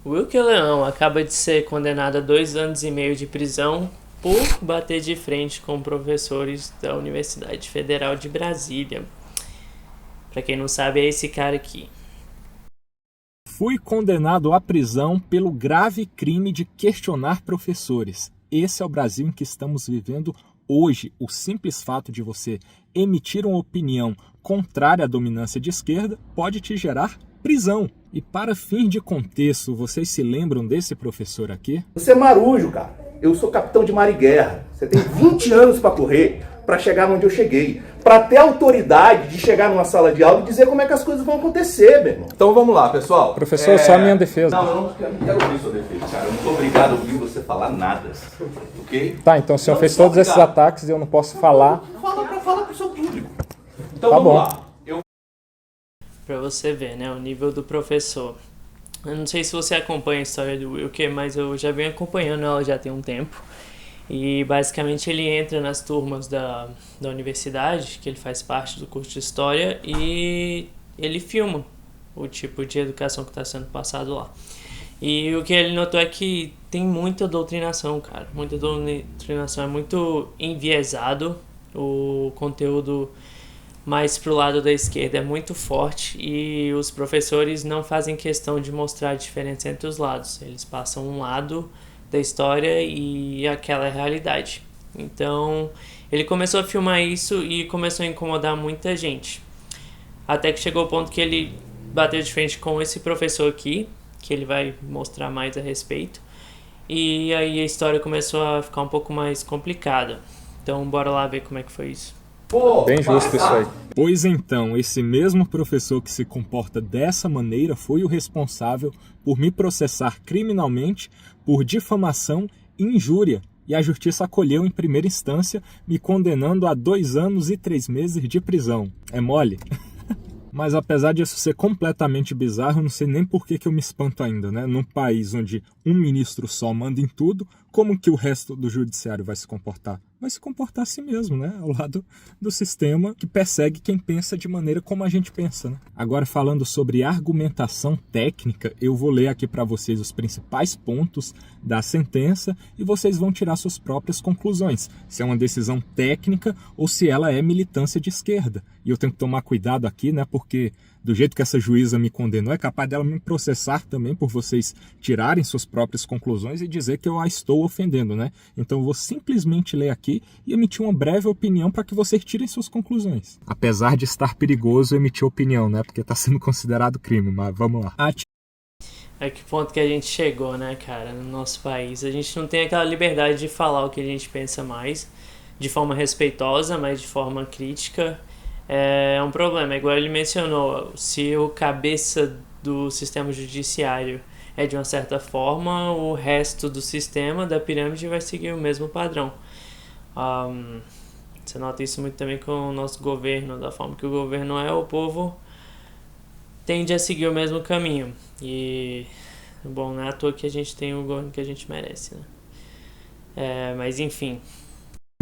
Wilker Leão acaba de ser condenado a 2 anos e meio de prisão por bater de frente com professores da Universidade Federal de Brasília. Pra quem não sabe, é esse cara aqui. Fui condenado à prisão pelo grave crime de questionar professores. Esse é o Brasil em que estamos vivendo hoje. O simples fato de você emitir uma opinião contrária à dominância de esquerda pode te gerar prisão. E para fim de contexto, vocês se lembram desse professor aqui? Você é marujo, cara. Eu sou capitão de mar e guerra. Você tem 20 anos para correr para chegar onde eu cheguei. Para ter autoridade de chegar numa sala de aula e dizer como é que as coisas vão acontecer, meu irmão. Então vamos lá, pessoal. Professor, só a minha defesa. Não, eu não quero ouvir sua defesa, cara. Eu não sou obrigado a ouvir você falar nada. Ok? Tá, então o senhor fez todos esses ataques e eu não posso falar. Fala pro seu público. Então Tá vamos bom. lá. Pra você ver, né, o nível do professor. Eu não sei se você acompanha a história do Wilker, mas eu já venho acompanhando ela já tem um tempo. E basicamente ele entra nas turmas da universidade, que ele faz parte do curso de História, e ele filma o tipo de educação que está sendo passado lá. E o que ele notou é que tem muita doutrinação, cara. Muita doutrinação, é muito enviesado. O conteúdo mais pro lado da esquerda é muito forte e os professores não fazem questão de mostrar a diferença entre os lados. Eles passam um lado da história e aquela é a realidade. Então, ele começou a filmar isso e começou a incomodar muita gente. Até que chegou o ponto que ele bateu de frente com esse professor aqui, que ele vai mostrar mais a respeito. E aí a história começou a ficar um pouco mais complicada. Então, bora lá ver como é que foi isso. Bem justo isso aí. Pois então, esse mesmo professor que se comporta dessa maneira foi o responsável por me processar criminalmente por difamação e injúria. E a justiça acolheu em primeira instância, me condenando a 2 anos e 3 meses de prisão. É mole? Mas apesar disso ser completamente bizarro, eu não sei nem por que eu me espanto ainda, né? Num país onde um ministro só manda em tudo, como que o resto do judiciário vai se comportar? Vai se comportar assim mesmo, né? Ao lado do sistema que persegue quem pensa de maneira como a gente pensa, né? Agora, falando sobre argumentação técnica, eu vou ler aqui para vocês os principais pontos da sentença e vocês vão tirar suas próprias conclusões. Se é uma decisão técnica ou se ela é militância de esquerda. E eu tenho que tomar cuidado aqui, né? Porque do jeito que essa juíza me condenou, é capaz dela me processar também por vocês tirarem suas próprias conclusões e dizer que eu a estou ofendendo, né? Então eu vou simplesmente ler aqui e emitir uma breve opinião para que vocês tirem suas conclusões. Apesar de estar perigoso emitir opinião, né? Porque está sendo considerado crime, mas vamos lá. É que ponto que a gente chegou, né, cara, no nosso país. A gente não tem aquela liberdade de falar o que a gente pensa mais, de forma respeitosa, mas de forma crítica. É um problema, igual ele mencionou, se o cabeça do sistema judiciário é de uma certa forma, o resto do sistema, da pirâmide, vai seguir o mesmo padrão. Você nota isso muito também com o nosso governo, da forma que o governo é, o povo tende a seguir o mesmo caminho. E, bom, não é à toa que a gente tem o governo que a gente merece, né? Mas enfim.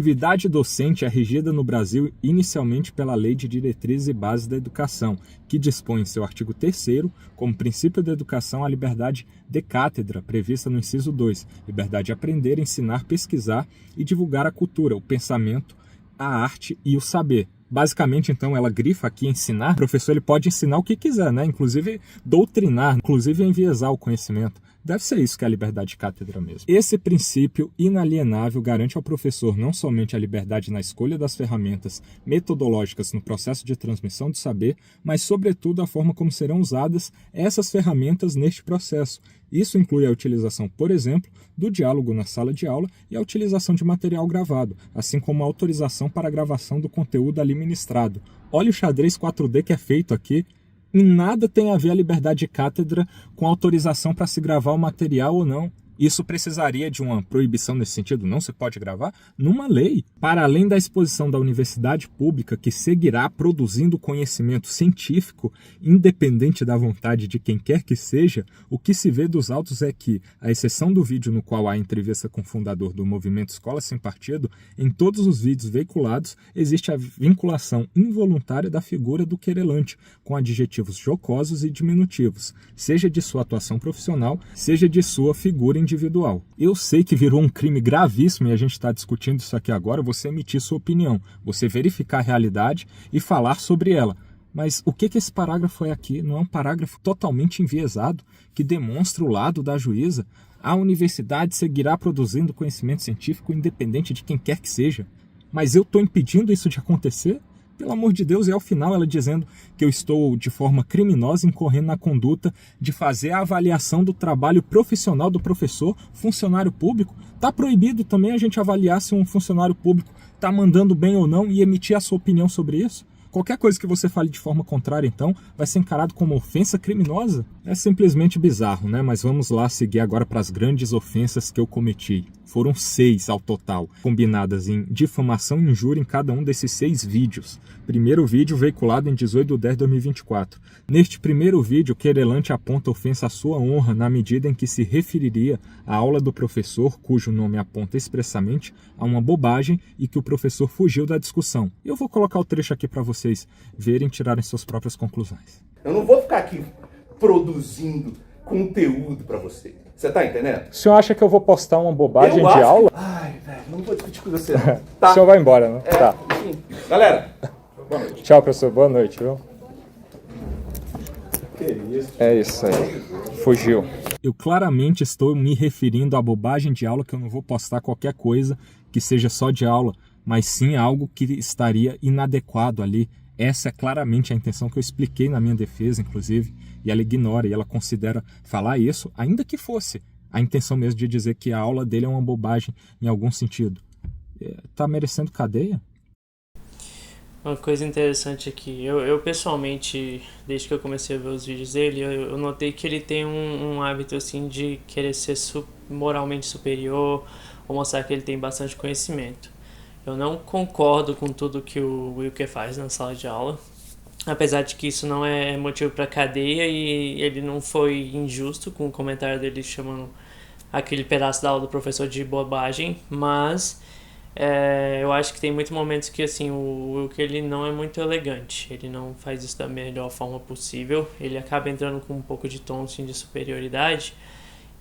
A atividade docente é regida no Brasil inicialmente pela Lei de Diretrizes e Bases da Educação, que dispõe em seu artigo 3º, como princípio da educação, a liberdade de cátedra, prevista no inciso 2, liberdade de aprender, ensinar, pesquisar e divulgar a cultura, o pensamento, a arte e o saber. Basicamente, então, ela grifa aqui ensinar. O professor ele pode ensinar o que quiser, né? Inclusive doutrinar, inclusive enviesar o conhecimento. Deve ser isso que é a liberdade de cátedra mesmo. Esse princípio inalienável garante ao professor não somente a liberdade na escolha das ferramentas metodológicas no processo de transmissão do saber, mas, sobretudo, a forma como serão usadas essas ferramentas neste processo. Isso inclui a utilização, por exemplo, do diálogo na sala de aula e a utilização de material gravado, assim como a autorização para a gravação do conteúdo ali ministrado. Olha o xadrez 4D que é feito aqui. Em nada tem a ver a liberdade de cátedra com autorização para se gravar o material ou não. Isso precisaria de uma proibição nesse sentido? Não se pode gravar? Numa lei. Para além da exposição da universidade pública, que seguirá produzindo conhecimento científico, independente da vontade de quem quer que seja, o que se vê dos autos é que, à exceção do vídeo no qual há entrevista com o fundador do movimento Escola Sem Partido, em todos os vídeos veiculados existe a vinculação involuntária da figura do querelante, com adjetivos jocosos e diminutivos, seja de sua atuação profissional, seja de sua figura individual. Eu sei que virou um crime gravíssimo, e a gente está discutindo isso aqui agora, você emitir sua opinião, você verificar a realidade e falar sobre ela. Mas o que esse parágrafo é aqui? Não é um parágrafo totalmente enviesado que demonstra o lado da juíza? A universidade seguirá produzindo conhecimento científico independente de quem quer que seja. Mas eu estou impedindo isso de acontecer? Pelo amor de Deus, e ao final ela dizendo que eu estou de forma criminosa incorrendo na conduta de fazer a avaliação do trabalho profissional do professor, funcionário público. Está proibido também a gente avaliar se um funcionário público está mandando bem ou não e emitir a sua opinião sobre isso? Qualquer coisa que você fale de forma contrária, então, vai ser encarado como ofensa criminosa? É simplesmente bizarro, né? Mas vamos lá seguir agora para as grandes ofensas que eu cometi. Foram 6 ao total, combinadas em difamação e injúria em cada um desses 6 vídeos. Primeiro vídeo veiculado em 18/10/2024. Neste primeiro vídeo, o querelante aponta ofensa à sua honra na medida em que se referiria à aula do professor, cujo nome aponta expressamente a uma bobagem e que o professor fugiu da discussão. Eu vou colocar o trecho aqui para vocês verem e tirarem suas próprias conclusões. Eu não vou ficar aqui produzindo conteúdo para você. Você tá entendendo? O senhor acha que eu vou postar uma bobagem de aula? Ai, velho, não vou discutir com você. Tá? O senhor vai embora, né? Tá. Enfim. Galera, boa noite. Tchau, professor. Boa noite, viu? Que isso? É isso aí. Fugiu. Eu claramente estou me referindo à bobagem de aula, que eu não vou postar qualquer coisa que seja só de aula, mas sim algo que estaria inadequado ali. Essa é claramente a intenção que eu expliquei na minha defesa, inclusive, e ela ignora, e ela considera falar isso, ainda que fosse a intenção mesmo de dizer que a aula dele é uma bobagem em algum sentido. Tá merecendo cadeia? Uma coisa interessante aqui, eu pessoalmente, desde que eu comecei a ver os vídeos dele, eu notei que ele tem um hábito assim de querer ser moralmente superior, ou mostrar que ele tem bastante conhecimento. Eu não concordo com tudo que o Wilker faz na sala de aula, apesar de que isso não é motivo para cadeia e ele não foi injusto com o comentário dele chamando aquele pedaço da aula do professor de bobagem, mas eu acho que tem muitos momentos que assim, o Wilker ele não é muito elegante, ele não faz isso da melhor forma possível, ele acaba entrando com um pouco de tom assim, de superioridade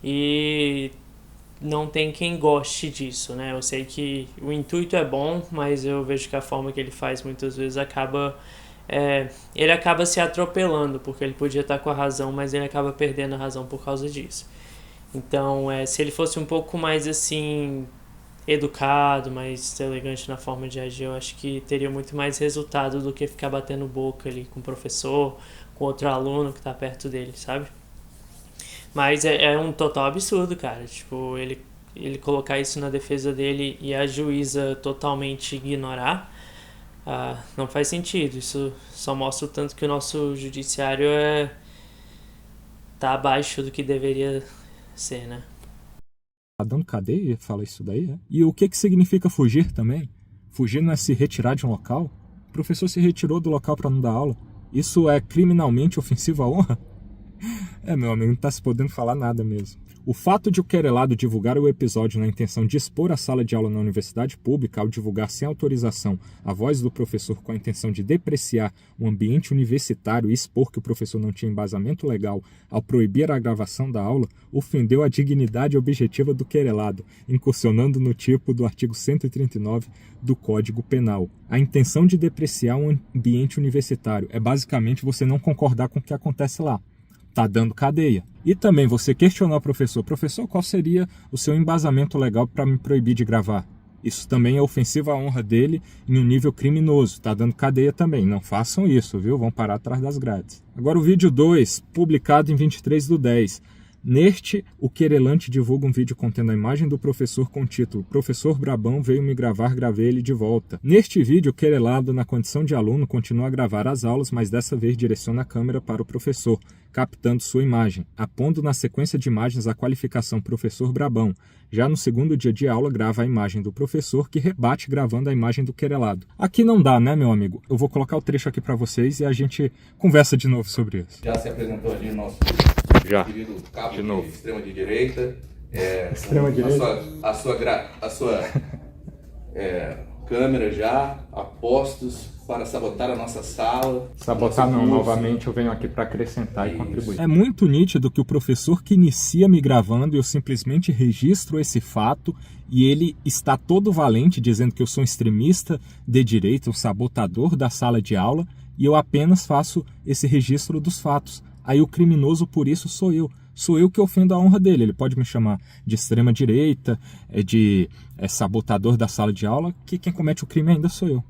e não tem quem goste disso, né? Eu sei que o intuito é bom, mas eu vejo que a forma que ele faz muitas vezes ele acaba se atropelando, porque ele podia estar com a razão, mas ele acaba perdendo a razão por causa disso. Então, se ele fosse um pouco mais assim educado, mais elegante na forma de agir, eu acho que teria muito mais resultado do que ficar batendo boca ali com o professor, com outro aluno que está perto dele, sabe? Mas é um total absurdo, cara. Tipo, ele colocar isso na defesa dele e a juíza totalmente ignorar, não faz sentido. Isso só mostra o tanto que o nosso judiciário tá abaixo do que deveria ser, né? Tá dando cadeia? Fala isso daí, é? E o que significa fugir também? Fugir não é se retirar de um local? O professor se retirou do local para não dar aula. Isso é criminalmente ofensivo à honra? Meu amigo, não tá se podendo falar nada mesmo. O fato de o querelado divulgar o episódio na intenção de expor a sala de aula na universidade pública ao divulgar sem autorização a voz do professor com a intenção de depreciar o ambiente universitário e expor que o professor não tinha embasamento legal ao proibir a gravação da aula, ofendeu a dignidade objetiva do querelado, incursionando no tipo do artigo 139 do Código Penal. A intenção de depreciar um ambiente universitário é basicamente você não concordar com o que acontece lá. Tá dando cadeia. E também você questionar o professor. Professor, qual seria o seu embasamento legal para me proibir de gravar? Isso também é ofensivo à honra dele em um nível criminoso. Tá dando cadeia também. Não façam isso, viu? Vão parar atrás das grades. Agora o vídeo 2, publicado em 23/10. Neste, o querelante divulga um vídeo contendo a imagem do professor com o título "Professor Brabão veio me gravar, gravei ele de volta". Neste vídeo, o querelado, na condição de aluno, continua a gravar as aulas, mas dessa vez direciona a câmera para o professor, captando sua imagem, apondo na sequência de imagens a qualificação "Professor Brabão". Já no segundo dia de aula, grava a imagem do professor, que rebate gravando a imagem do querelado. Aqui não dá, né, meu amigo? Eu vou colocar o trecho aqui para vocês e a gente conversa de novo sobre isso. Já se apresentou ali o nosso querido cabo de novo. extrema de direita. Extrema direita? A sua câmera já a postos para sabotar a nossa sala. Sabotar não, novamente eu venho aqui para acrescentar e contribuir. É muito nítido que o professor que inicia me gravando, eu simplesmente registro esse fato e ele está todo valente dizendo que eu sou um extremista de direita, um sabotador da sala de aula, e eu apenas faço esse registro dos fatos. Aí o criminoso por isso sou eu. Sou eu que ofendo a honra dele. Ele pode me chamar de extrema direita, de sabotador da sala de aula, que quem comete o crime ainda sou eu.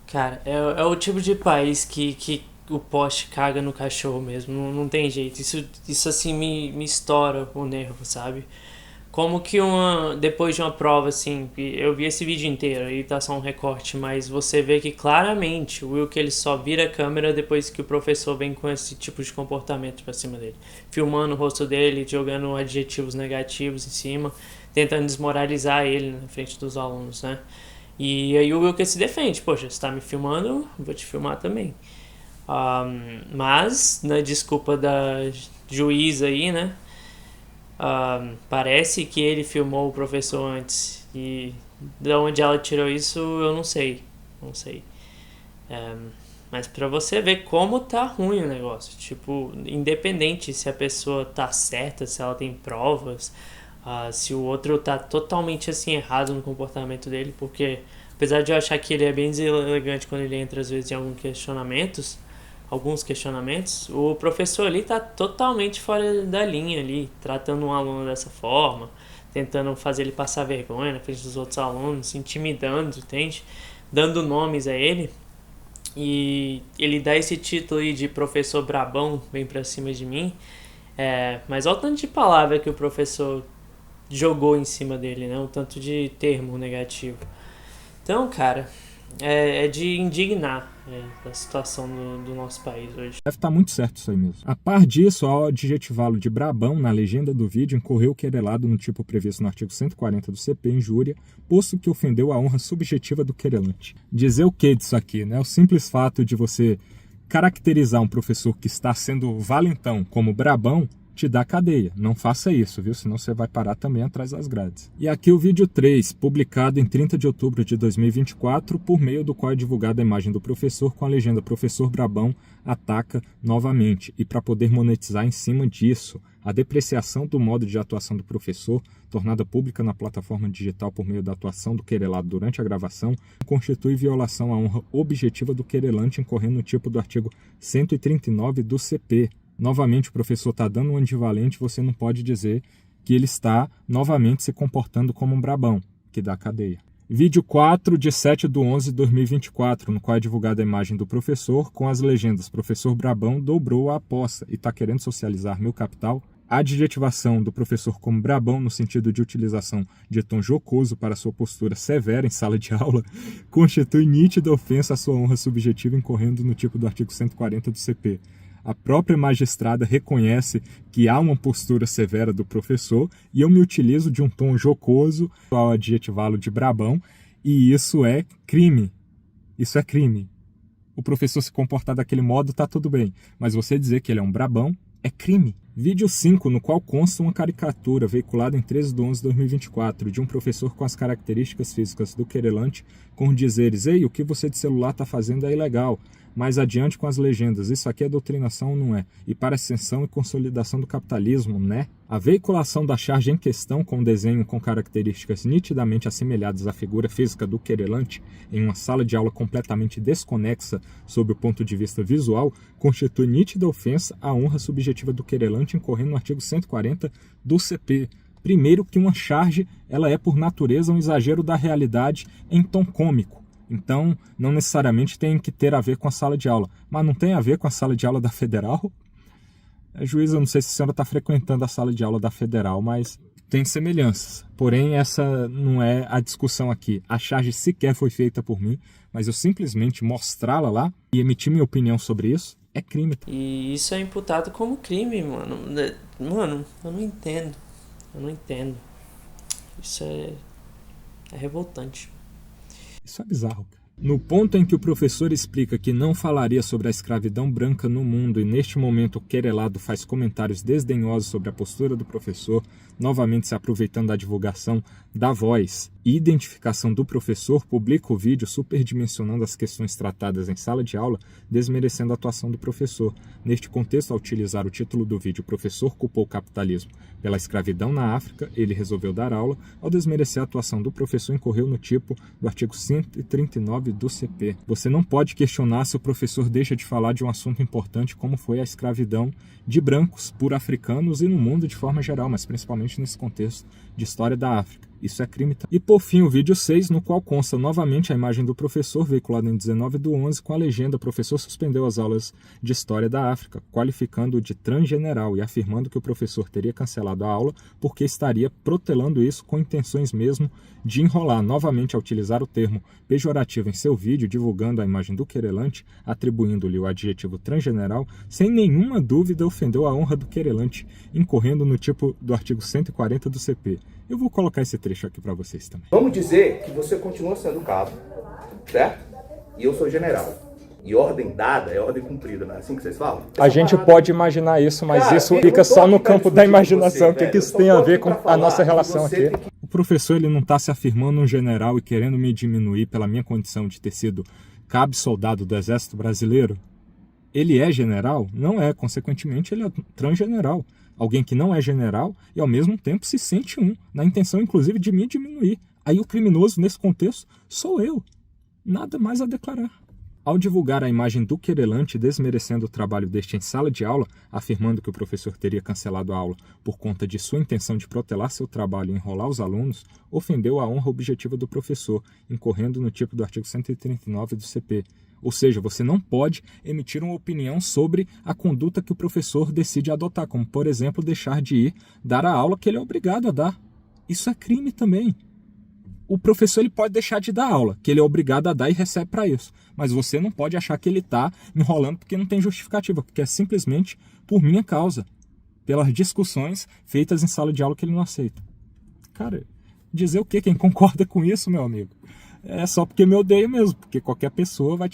Cara, é o tipo de país que o poste caga no cachorro mesmo, não tem jeito. Isso assim me estoura o nervo, sabe? Como que depois de uma prova, assim, eu vi esse vídeo inteiro, aí tá só um recorte, mas você vê que claramente o Wilker ele só vira a câmera depois que o professor vem com esse tipo de comportamento pra cima dele. Filmando o rosto dele, jogando adjetivos negativos em cima, tentando desmoralizar ele na frente dos alunos, né? E aí o Wilker se defende, poxa, você tá me filmando, vou te filmar também. Mas, na desculpa da juíza aí, né? Parece que ele filmou o professor antes, e de onde ela tirou isso eu não sei. Mas pra você ver como tá ruim o negócio, tipo, independente se a pessoa tá certa, se ela tem provas, se o outro tá totalmente assim errado no comportamento dele, porque apesar de eu achar que ele é bem deselegante quando ele entra às vezes em alguns questionamentos, o professor ali tá totalmente fora da linha ali, tratando um aluno dessa forma, tentando fazer ele passar vergonha na frente dos outros alunos, intimidando, entende? Dando nomes a ele, e ele dá esse título aí de professor brabão bem pra cima de mim, mas olha o tanto de palavra que o professor jogou em cima dele, né? O tanto de termo negativo. Então, cara, é de indignar a situação do nosso país hoje. Deve estar muito certo isso aí mesmo. A par disso, ao adjetivá-lo de brabão na legenda do vídeo, incorreu o querelado no tipo previsto no artigo 140 do CP, injúria, posto que ofendeu a honra subjetiva do querelante. Dizer o que disso aqui, né? O simples fato de você caracterizar um professor que está sendo valentão como brabão te dá cadeia. Não faça isso, viu? Senão você vai parar também atrás das grades. E aqui o vídeo 3, publicado em 30 de outubro de 2024, por meio do qual é divulgada a imagem do professor com a legenda "Professor Brabão ataca novamente". E para poder monetizar em cima disso, a depreciação do modo de atuação do professor, tornada pública na plataforma digital por meio da atuação do querelado durante a gravação, constitui violação à honra objetiva do querelante, incorrendo no tipo do artigo 139 do CP. Novamente, o professor está dando um antivalente, você não pode dizer que ele está novamente se comportando como um brabão, que dá cadeia. Vídeo 4 de 7/11/2024, no qual é divulgada a imagem do professor com as legendas "Professor Brabão dobrou a aposta e está querendo socializar meu capital". A adjetivação do professor como brabão, no sentido de utilização de tom jocoso para sua postura severa em sala de aula, constitui nítida ofensa à sua honra subjetiva, incorrendo no tipo do artigo 140 do CP. A própria magistrada reconhece que há uma postura severa do professor e eu me utilizo de um tom jocoso ao adjetivá-lo de brabão, e isso é crime. Isso é crime. O professor se comportar daquele modo tá tudo bem, mas você dizer que ele é um brabão é crime. Vídeo 5, no qual consta uma caricatura veiculada em 13/11/2024 de um professor com as características físicas do querelante, com dizeres: "Ei, o que você de celular está fazendo é ilegal". Mais adiante com as legendas: "Isso aqui é doutrinação ou não é? E para ascensão e consolidação do capitalismo, né?". A veiculação da charge em questão, com um desenho com características nitidamente assemelhadas à figura física do querelante, em uma sala de aula completamente desconexa sob o ponto de vista visual, constitui nítida ofensa à honra subjetiva do querelante, incorrendo no artigo 140 do CP. Primeiro que uma charge ela é por natureza um exagero da realidade em tom cômico. Então, não necessariamente tem que ter a ver com a sala de aula. Mas não tem a ver com a sala de aula da Federal? Juíza, eu não sei se a senhora está frequentando a sala de aula da Federal, mas tem semelhanças. Porém, essa não é a discussão aqui. A charge sequer foi feita por mim, mas eu simplesmente mostrá-la lá e emitir minha opinião sobre isso é crime. E isso é imputado como crime, mano. Mano, eu não entendo. Eu não entendo. Isso é revoltante. Isso é bizarro, cara. No ponto em que o professor explica que não falaria sobre a escravidão branca no mundo e neste momento o querelado faz comentários desdenhosos sobre a postura do professor, novamente se aproveitando da divulgação da voz e identificação do professor, publica o vídeo superdimensionando as questões tratadas em sala de aula, desmerecendo a atuação do professor. Neste contexto, ao utilizar o título do vídeo, o professor culpou o capitalismo pela escravidão na África, ele resolveu dar aula. Ao desmerecer a atuação do professor, incorreu no tipo do artigo 139 do CP. Você não pode questionar se o professor deixa de falar de um assunto importante como foi a escravidão de brancos por africanos e no mundo de forma geral, mas principalmente nesse contexto de história da África. Isso é crime. E por fim, o vídeo 6, no qual consta novamente a imagem do professor, veiculada em 19/11, com a legenda: professor suspendeu as aulas de História da África, qualificando-o de transgeneral e afirmando que o professor teria cancelado a aula porque estaria protelando isso com intenções mesmo de enrolar. Novamente, a utilizar o termo pejorativo em seu vídeo, divulgando a imagem do querelante, atribuindo-lhe o adjetivo transgeneral, sem nenhuma dúvida ofendeu a honra do querelante, incorrendo no tipo do artigo 140 do CP. Eu vou colocar esse trecho aqui para vocês também. Vamos dizer que você continua sendo cabo, certo? E eu sou general. E ordem dada é ordem cumprida, não é assim que vocês falam? A gente pode imaginar isso, mas isso fica só no campo da imaginação. O que isso tem a ver com a nossa relação aqui? O professor, ele não está se afirmando um general e querendo me diminuir pela minha condição de ter sido cabo soldado do Exército Brasileiro. Ele é general? Não é. Consequentemente, ele é transgeneral. Alguém que não é general e ao mesmo tempo se sente um, na intenção inclusive de me diminuir. Aí o criminoso nesse contexto sou eu. Nada mais a declarar. Ao divulgar a imagem do querelante desmerecendo o trabalho deste em sala de aula, afirmando que o professor teria cancelado a aula por conta de sua intenção de protelar seu trabalho e enrolar os alunos, ofendeu a honra objetiva do professor, incorrendo no tipo do artigo 139 do CP. Ou seja, você não pode emitir uma opinião sobre a conduta que o professor decide adotar, como, por exemplo, deixar de ir dar a aula que ele é obrigado a dar. Isso é crime também. O professor, ele pode deixar de dar aula, que ele é obrigado a dar e recebe para isso. Mas você não pode achar que ele está enrolando porque não tem justificativa, porque é simplesmente por minha causa, pelas discussões feitas em sala de aula que ele não aceita. Cara, dizer o quê? Quem concorda com isso, meu amigo? É só porque me odeia mesmo, porque qualquer pessoa vai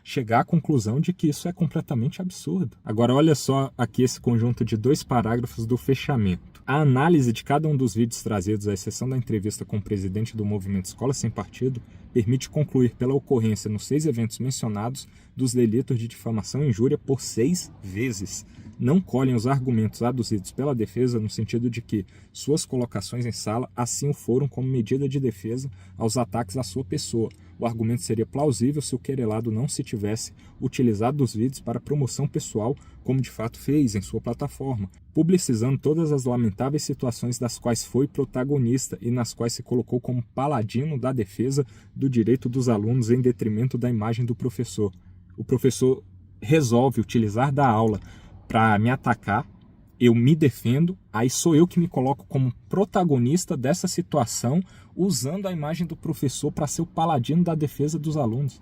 chegar à conclusão de que isso é completamente absurdo. Agora olha só aqui esse conjunto de 2 parágrafos do fechamento. A análise de cada um dos vídeos trazidos, à exceção da entrevista com o presidente do movimento Escola Sem Partido, permite concluir pela ocorrência nos 6 eventos mencionados dos delitos de difamação e injúria por 6 vezes. Não colhem os argumentos aduzidos pela defesa no sentido de que suas colocações em sala assim o foram como medida de defesa aos ataques à sua pessoa. O argumento seria plausível se o querelado não se tivesse utilizado dos vídeos para promoção pessoal, como de fato fez em sua plataforma, publicizando todas as lamentáveis situações das quais foi protagonista e nas quais se colocou como paladino da defesa do direito dos alunos em detrimento da imagem do professor. O professor resolve utilizar da aula para me atacar, eu me defendo, aí sou eu que me coloco como protagonista dessa situação, usando a imagem do professor para ser o paladino da defesa dos alunos.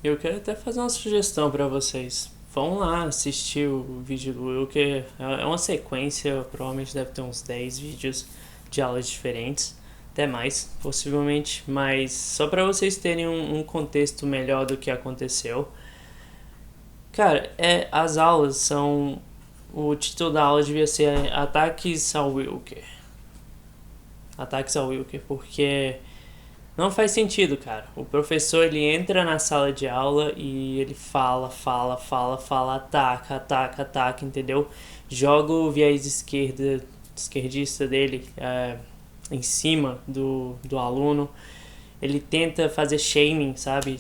Eu quero até fazer uma sugestão para vocês. Vão lá assistir o vídeo do Wilker. É uma sequência, provavelmente deve ter uns 10 vídeos de aulas diferentes, até mais, possivelmente, mas só para vocês terem um contexto melhor do que aconteceu. Cara, as aulas são... O título da aula devia ser Ataques ao Wilker. Ataques ao Wilker, porque não faz sentido, cara. O professor, ele entra na sala de aula e ele fala, ataca, entendeu? Joga o viés esquerdista dele em cima do aluno. Ele tenta fazer shaming, sabe?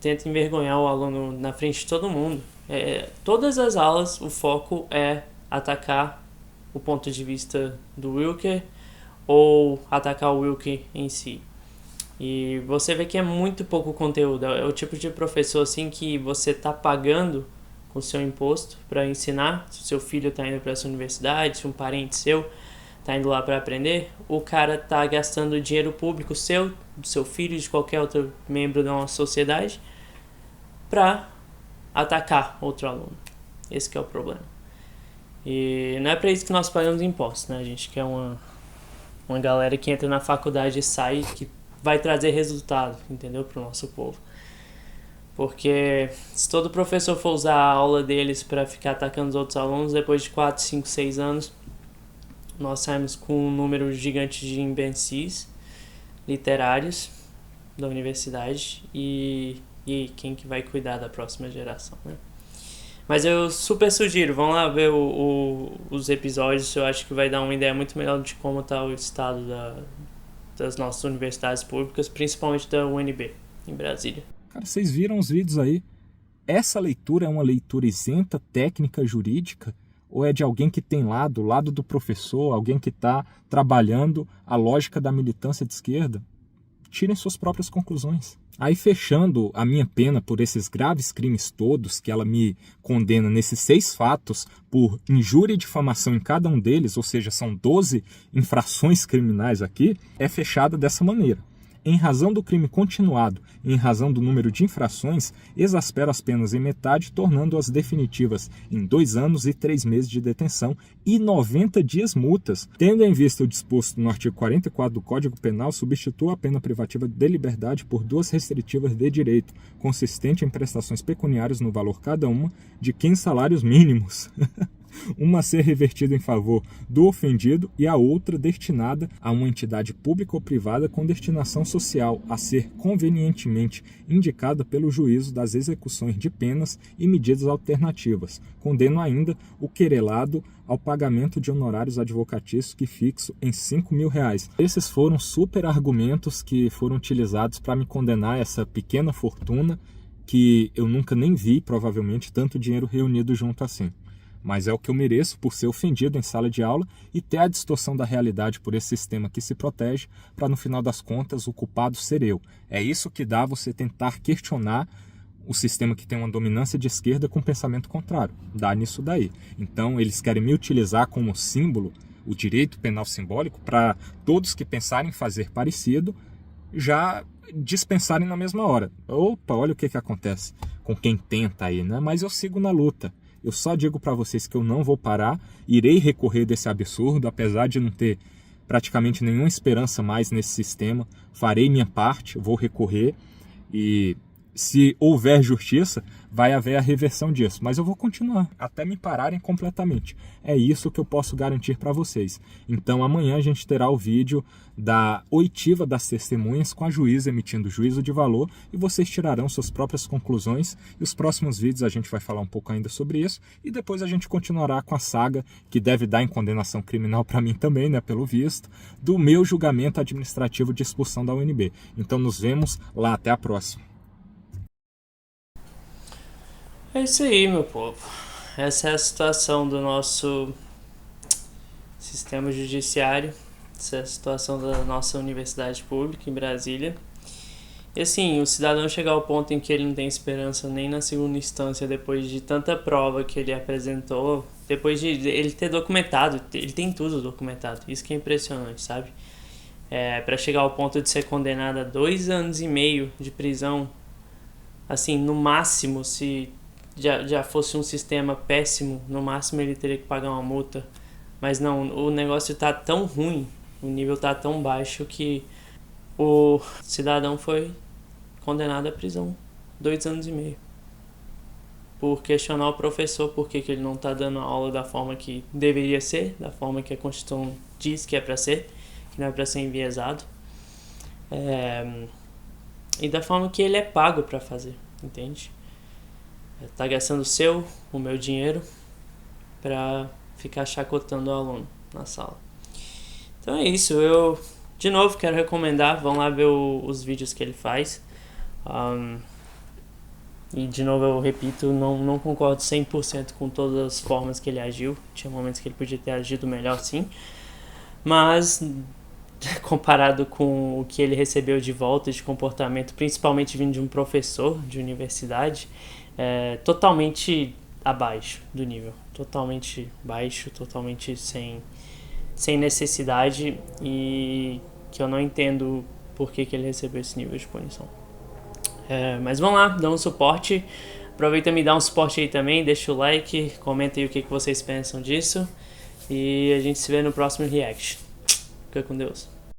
Tenta envergonhar o aluno na frente de todo mundo. Todas as aulas, o foco é atacar o ponto de vista do Wilker ou atacar o Wilker em si. E você vê que é muito pouco conteúdo. É o tipo de professor assim que você tá pagando com o seu imposto para ensinar. Se o seu filho está indo para essa universidade, se um parente seu está indo lá para aprender, o cara está gastando dinheiro público seu, do seu filho, de qualquer outro membro da nossa sociedade, para atacar outro aluno. Esse que é o problema. E não é para isso que nós pagamos impostos, né? A gente quer uma galera que entra na faculdade e sai, que vai trazer resultado, entendeu? Para o nosso povo. Porque se todo professor for usar a aula deles para ficar atacando os outros alunos, depois de 4, 5, 6 anos, nós saímos com um número gigante de imbecis literários da universidade e quem que vai cuidar da próxima geração, né? Mas eu super sugiro, vão lá ver os episódios, eu acho que vai dar uma ideia muito melhor de como está o estado das nossas universidades públicas, principalmente da UNB, em Brasília. Cara, vocês viram os vídeos aí? Essa leitura é uma leitura isenta, técnica, jurídica? Ou é de alguém que tem lá, do lado do professor, alguém que está trabalhando a lógica da militância de esquerda? Tirem suas próprias conclusões. Aí, fechando a minha pena por esses graves crimes todos, que ela me condena nesses 6 fatos por injúria e difamação em cada um deles, ou seja, são 12 infrações criminais aqui, é fechada dessa maneira. Em razão do crime continuado e em razão do número de infrações, exaspera as penas em metade, tornando-as definitivas em 2 anos e 3 meses de detenção e 90 dias multas. Tendo em vista o disposto no artigo 44 do Código Penal, substitua a pena privativa de liberdade por 2 restritivas de direito, consistente em prestações pecuniárias no valor cada uma de 15 salários mínimos. Uma a ser revertida em favor do ofendido e a outra destinada a uma entidade pública ou privada com destinação social, a ser convenientemente indicada pelo juízo das execuções de penas e medidas alternativas. Condeno ainda o querelado ao pagamento de honorários advocatícios que fixo em R$5.000. Esses foram super argumentos que foram utilizados para me condenar essa pequena fortuna que eu nunca nem vi, provavelmente, tanto dinheiro reunido junto assim. Mas é o que eu mereço por ser ofendido em sala de aula e ter a distorção da realidade por esse sistema que se protege para, no final das contas, o culpado ser eu. É isso que dá você tentar questionar o sistema que tem uma dominância de esquerda com pensamento contrário. Dá nisso daí. Então, eles querem me utilizar como símbolo, o direito penal simbólico, para todos que pensarem em fazer parecido, já dispensarem na mesma hora. Opa, olha o que acontece com quem tenta aí, né? Mas eu sigo na luta. Eu só digo para vocês que eu não vou parar, irei recorrer desse absurdo, apesar de não ter praticamente nenhuma esperança mais nesse sistema. Farei minha parte, vou recorrer e se houver justiça, vai haver a reversão disso. Mas eu vou continuar até me pararem completamente. É isso que eu posso garantir para vocês. Então amanhã a gente terá o vídeo da oitiva das testemunhas com a juíza emitindo juízo de valor e vocês tirarão suas próprias conclusões. E os próximos vídeos a gente vai falar um pouco ainda sobre isso e depois a gente continuará com a saga, que deve dar em condenação criminal para mim também, né, pelo visto, do meu julgamento administrativo de expulsão da UNB. Então nos vemos lá, até a próxima. É isso aí, meu povo. Essa é a situação do nosso sistema judiciário. Essa é a situação da nossa universidade pública em Brasília. E assim, o cidadão chegar ao ponto em que ele não tem esperança nem na segunda instância, depois de tanta prova que ele apresentou, depois de ele ter documentado, ele tem tudo documentado. Isso que é impressionante, sabe? Para chegar ao ponto de ser condenado a 2 anos e meio de prisão, assim, no máximo, se já fosse um sistema péssimo, no máximo ele teria que pagar uma multa. Mas não, o negócio tá tão ruim, o nível tá tão baixo que o cidadão foi condenado à prisão 2 anos e meio. Por questionar o professor por que ele não tá dando aula da forma que deveria ser, da forma que a Constituição diz que é para ser, que não é para ser enviesado. E da forma que ele é pago para fazer, entende? Tá gastando o meu dinheiro para ficar chacotando o aluno na sala. Então é isso, eu de novo quero recomendar, vão lá ver os vídeos que ele faz. E de novo eu repito, não concordo 100% com todas as formas que ele agiu. Tinha momentos que ele podia ter agido melhor, sim. Mas comparado com o que ele recebeu de volta de comportamento, principalmente vindo de um professor de universidade, totalmente abaixo do nível. Totalmente baixo, totalmente sem necessidade, e que eu não entendo por que ele recebeu esse nível de punição. Mas vamos lá, dá um suporte. Aproveita e me dá um suporte aí também, deixa o like, comenta aí o que vocês pensam disso. E a gente se vê no próximo react. Fica com Deus.